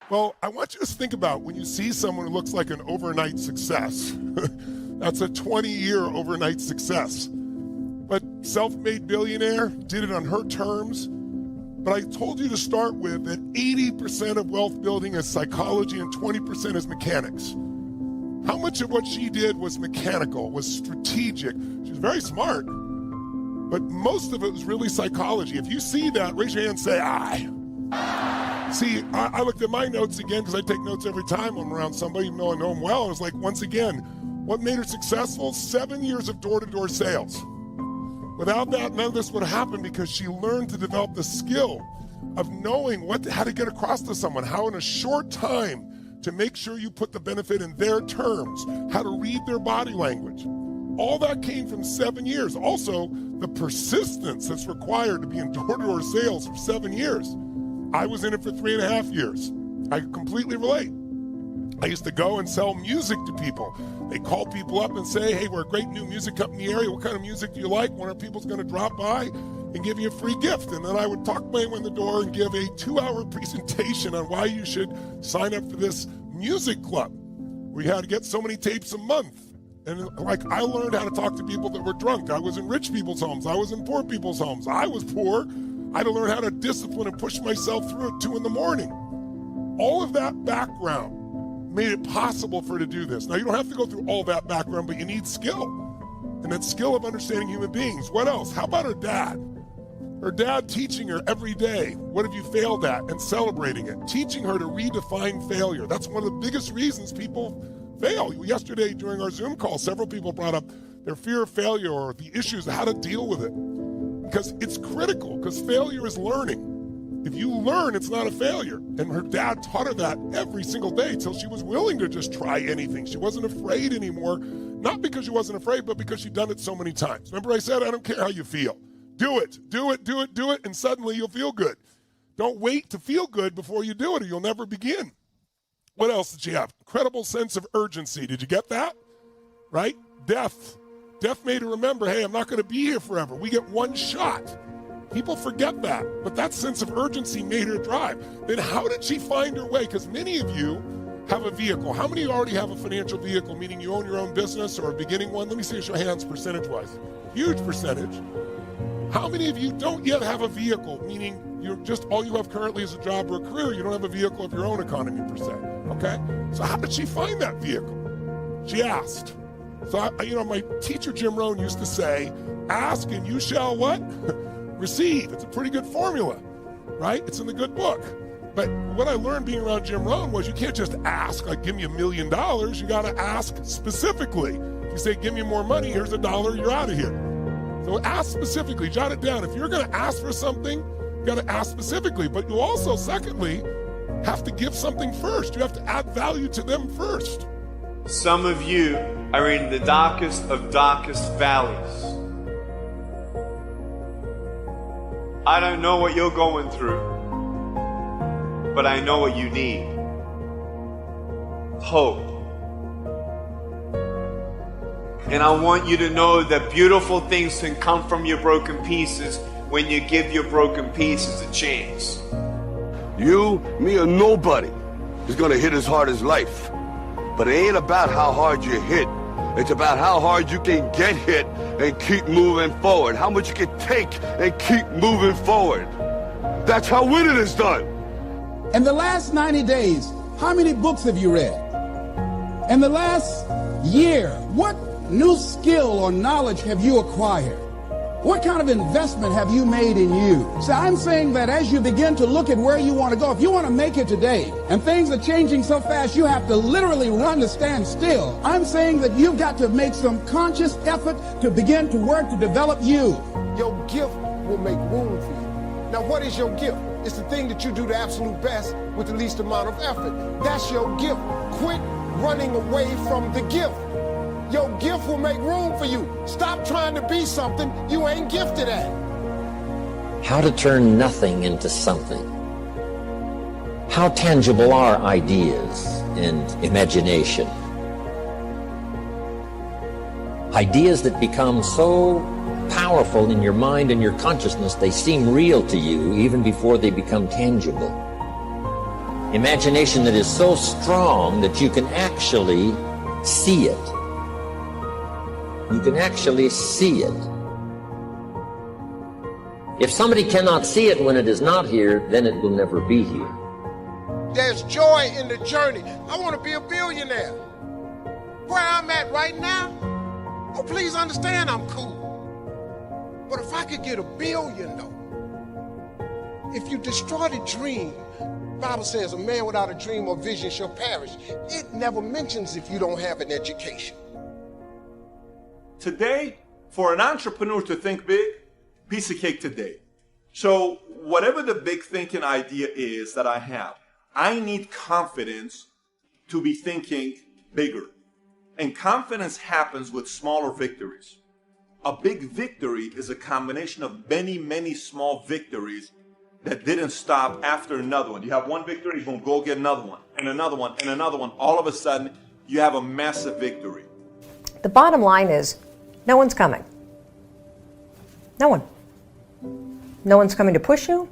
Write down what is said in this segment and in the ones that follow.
Well, I want you to think about when you see someone who looks like an overnight success. That's a 20-year overnight success. But self-made billionaire, did it on her terms. But I told you to start with that 80% of wealth building is psychology and 20% is mechanics. How much of what she did was mechanical, was strategic? She was very smart, but most of it was really psychology. If you see that, raise your hand and say, "I." See, I looked at my notes again because I take notes every time I'm around somebody, even though I know them well. I was like, once again, what made her successful? 7 years of door-to-door sales. Without that, none of this would happen because she learned to develop the skill of knowing how to get across to someone, how in a short time to make sure you put the benefit in their terms, how to read their body language. All that came from 7 years. Also, the persistence that's required to be in door-to-door sales for 7 years. I was in it for 3.5 years. I completely relate. I used to go and sell music to people. They call people up and say, "Hey, we're a great new music company in the area. What kind of music do you like?" One of our people's going to drop by and give you a free gift. And then I would talk my way in the door and give a 2-hour presentation on why you should sign up for this music club. We had to get so many tapes a month. And like, I learned how to talk to people that were drunk. I was in rich people's homes. I was in poor people's homes. I was poor. I had to learn how to discipline and push myself through at 2 a.m. All of that background made it possible for her to do this. Now, you don't have to go through all that background, but you need skill. And that skill of understanding human beings. What else? How about her dad? Her dad teaching her every day, what have you failed at, and celebrating it. Teaching her to redefine failure. That's one of the biggest reasons people fail. Yesterday during our Zoom call, several people brought up their fear of failure or the issues of how to deal with it. Because it's critical, because failure is learning. If you learn, it's not a failure. And her dad taught her that every single day till she was willing to just try anything. She wasn't afraid anymore, not because she wasn't afraid, but because she'd done it so many times. Remember I said, I don't care how you feel. Do it, do it, do it, do it, and suddenly you'll feel good. Don't wait to feel good before you do it or you'll never begin. What else did she have? Incredible sense of urgency. Did you get that? Right? Death. Death made her remember, hey, I'm not going to be here forever. We get one shot. People forget that. But that sense of urgency made her drive. Then how did she find her way? Because many of you have a vehicle. How many of you already have a financial vehicle, meaning you own your own business or a beginning one? Let me see your hands percentage-wise. Huge percentage. How many of you don't yet have a vehicle, meaning you're just all you have currently is a job or a career? You don't have a vehicle of your own economy per se. Okay? So how did she find that vehicle? She asked. So, my teacher, Jim Rohn, used to say, ask and you shall what? Receive. It's a pretty good formula, right? It's in the good book. But what I learned being around Jim Rohn was you can't just ask, like, give me $1 million. You got to ask specifically. If you say, give me more money, here's $1, you're out of here. So ask specifically, jot it down. If you're going to ask for something, you got to ask specifically. But you also, secondly, have to give something first. You have to add value to them first. Some of you are in the darkest of darkest valleys. I don't know what you're going through, but I know what you need. Hope. And I want you to know that beautiful things can come from your broken pieces when you give your broken pieces a chance. You, me, or nobody is gonna hit as hard as life. But it ain't about how hard you hit. It's about how hard you can get hit and keep moving forward. How much you can take and keep moving forward. That's how winning is done. In the last 90 days, how many books have you read? In the last year, what new skill or knowledge have you acquired? What kind of investment have you made in you? So I'm saying that as you begin to look at where you want to go, if you want to make it today, and things are changing so fast, you have to literally run to stand still. I'm saying that you've got to make some conscious effort to begin to work to develop you. Your gift will make room for you. Now, what is your gift? It's the thing that you do the absolute best with the least amount of effort. That's your gift. Quit running away from the gift. Your gift will make room for you. Stop trying to be something you ain't gifted at. How to turn nothing into something. How tangible are ideas and imagination? Ideas that become so powerful in your mind and your consciousness, they seem real to you even before they become tangible. Imagination that is so strong that you can actually see it. You can actually see it. If somebody cannot see it when it is not here, then it will never be here. There's joy in the journey. I want to be a billionaire. Where I'm at right now, oh, please understand I'm cool. But if I could get $1 billion, though, if you destroy the dream, the Bible says a man without a dream or vision shall perish. It never mentions if you don't have an education. Today, for an entrepreneur to think big, piece of cake today. So whatever the big thinking idea is that I have, I need confidence to be thinking bigger. And confidence happens with smaller victories. A big victory is a combination of many, many small victories that didn't stop after another one. You have one victory, boom, go get another one, and another one, and another one. All of a sudden, you have a massive victory. The bottom line is, no one's coming. No one. No one's coming to push you.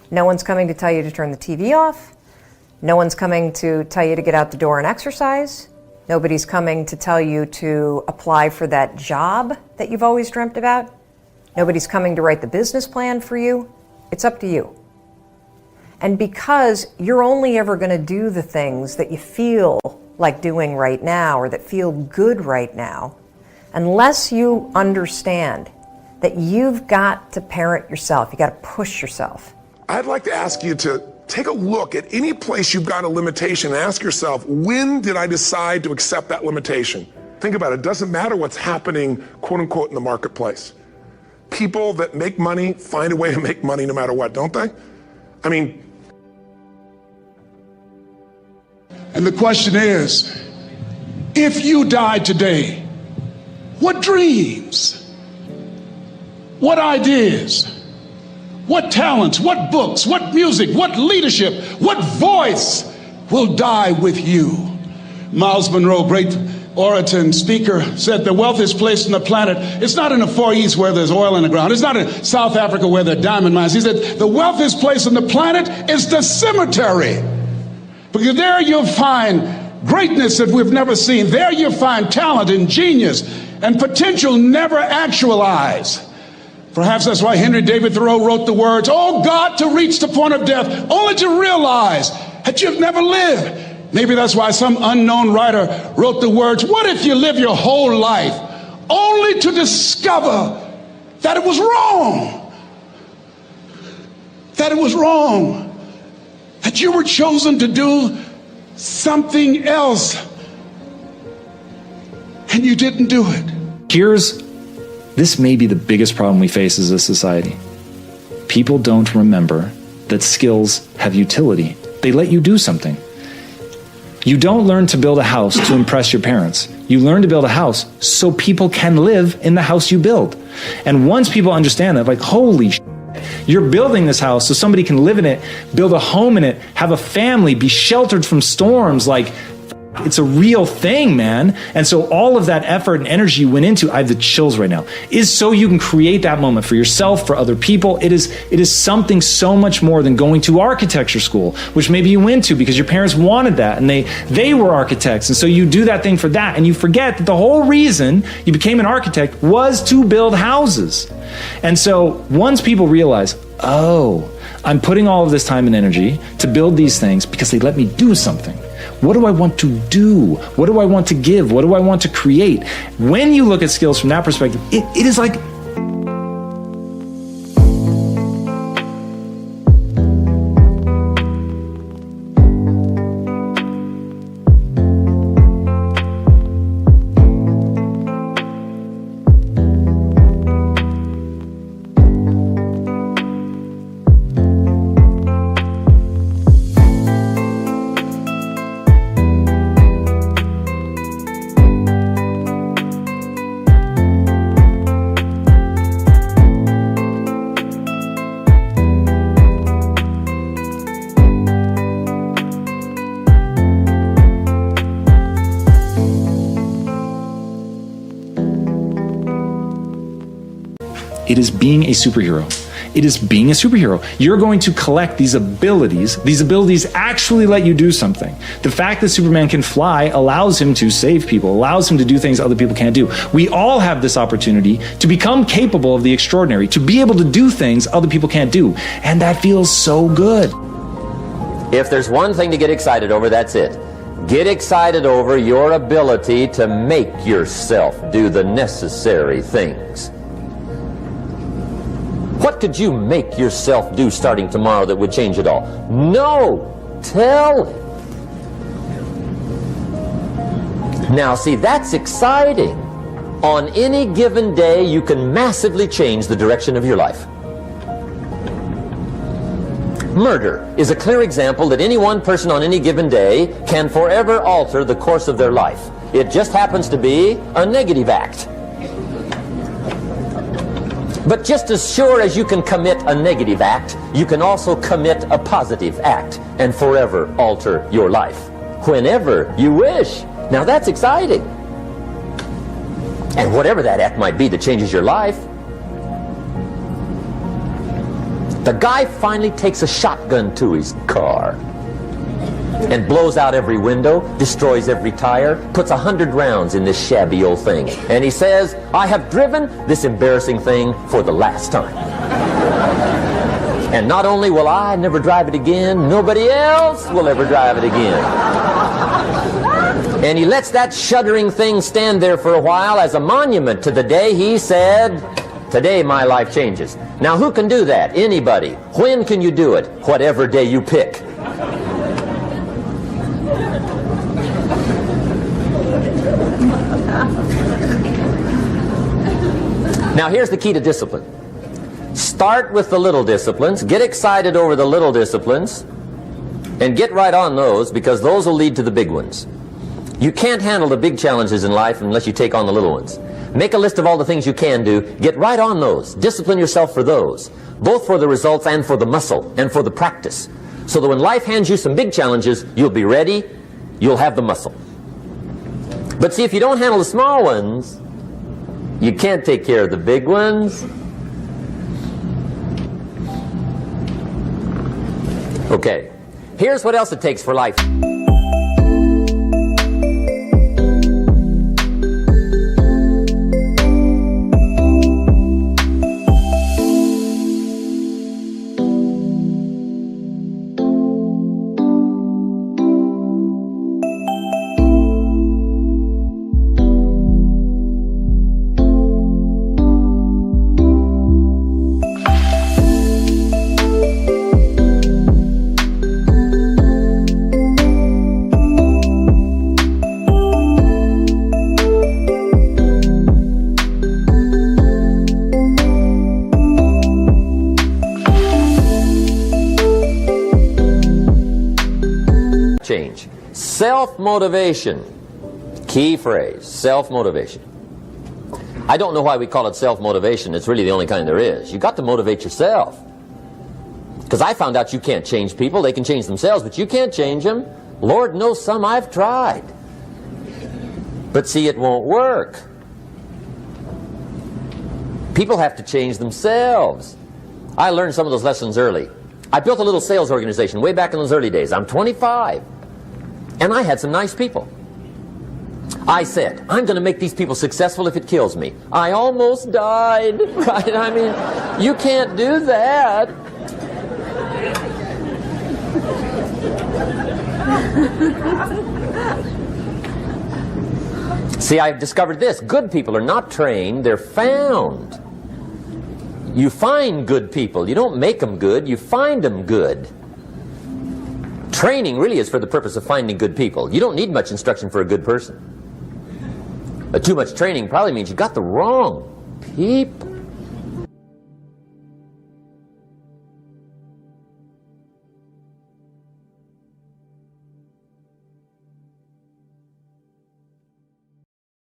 No one's coming to tell you to turn the TV off. No one's coming to tell you to get out the door and exercise. Nobody's coming to tell you to apply for that job that you've always dreamt about. Nobody's coming to write the business plan for you. It's up to you. And because you're only ever going to do the things that you feel like doing right now or that feel good right now, unless you understand that you've got to parent yourself, you got to push yourself. I'd like to ask you to take a look at any place you've got a limitation and ask yourself, when did I decide to accept that limitation? Think about it. It doesn't matter what's happening, quote unquote, in the marketplace. People that make money find a way to make money no matter what, don't they? I mean. And the question is, if you died today, what dreams, what ideas, what talents, what books, what music, what leadership, what voice will die with you? Miles Monroe, great orator and speaker, said the wealthiest place on the planet, it's not in the Far East where there's oil in the ground. It's not in South Africa where there are diamond mines. He said the wealthiest place on the planet is the cemetery. Because there you'll find greatness that we've never seen. There you'll find talent and genius and potential never actualized. Perhaps that's why Henry David Thoreau wrote the words, "Oh God, to reach the point of death, only to realize that you've never lived." Maybe that's why some unknown writer wrote the words, "What if you live your whole life only to discover that it was wrong? That it was wrong. That you were chosen to do something else and you didn't do it." This may be the biggest problem we face as a society. People don't remember that skills have utility. They let you do something. You don't learn to build a house to impress your parents. You learn to build a house so people can live in the house you build. And once people understand that, like, holy shit, you're building this house so somebody can live in it, build a home in it, have a family, be sheltered from storms, like, it's a real thing, man. And so all of that effort and energy you went into, I have the chills right now, is so you can create that moment for yourself, for other people. It is something so much more than going to architecture school, which maybe you went to because your parents wanted that and they were architects. And so you do that thing for that and you forget that the whole reason you became an architect was to build houses. And so once people realize, oh, I'm putting all of this time and energy to build these things because they let me do something. What do I want to do? What do I want to give? What do I want to create? When you look at skills from that perspective, it is like, it is being a superhero. It is being a superhero. You're going to collect these abilities. These abilities actually let you do something. The fact that Superman can fly allows him to save people, allows him to do things other people can't do. We all have this opportunity to become capable of the extraordinary, to be able to do things other people can't do. And that feels so good. If there's one thing to get excited over, that's it. Get excited over your ability to make yourself do the necessary things. What could you make yourself do starting tomorrow that would change it all? No! Tell him. Now see, that's exciting. On any given day, you can massively change the direction of your life. Murder is a clear example that any one person on any given day can forever alter the course of their life. It just happens to be a negative act. But just as sure as you can commit a negative act, you can also commit a positive act and forever alter your life whenever you wish. Now that's exciting. And whatever that act might be that changes your life. The guy finally takes a shotgun to his car and blows out every window, destroys every tire, puts 100 rounds in this shabby old thing. And he says, I have driven this embarrassing thing for the last time. And not only will I never drive it again, nobody else will ever drive it again. And he lets that shuddering thing stand there for a while as a monument to the day he said, today my life changes. Now who can do that? Anybody. When can you do it? Whatever day you pick. Now here's the key to discipline. Start with the little disciplines, get excited over the little disciplines, and get right on those, because those will lead to the big ones. You can't handle the big challenges in life unless you take on the little ones. Make a list of all the things you can do, get right on those, discipline yourself for those, both for the results and for the muscle and for the practice, so that when life hands you some big challenges, you'll be ready, you'll have the muscle. But see, if you don't handle the small ones, you can't take care of the big ones. Okay, here's what else it takes for life. Change. Self-motivation. Key phrase, self-motivation. I don't know why we call it self-motivation. It's really the only kind there is. You got to motivate yourself. Because I found out you can't change people. They can change themselves, but you can't change them. Lord knows some I've tried. But see, it won't work. People have to change themselves. I learned some of those lessons early. I built a little sales organization way back in those early days. I'm 25. And I had some nice people. I said, I'm going to make these people successful if it kills me. I almost died, right? I mean, you can't do that. See, I've discovered this. Good people are not trained, they're found. You find good people. You don't make them good, you find them good. Training really is for the purpose of finding good people. You don't need much instruction for a good person. But too much training probably means you got the wrong people.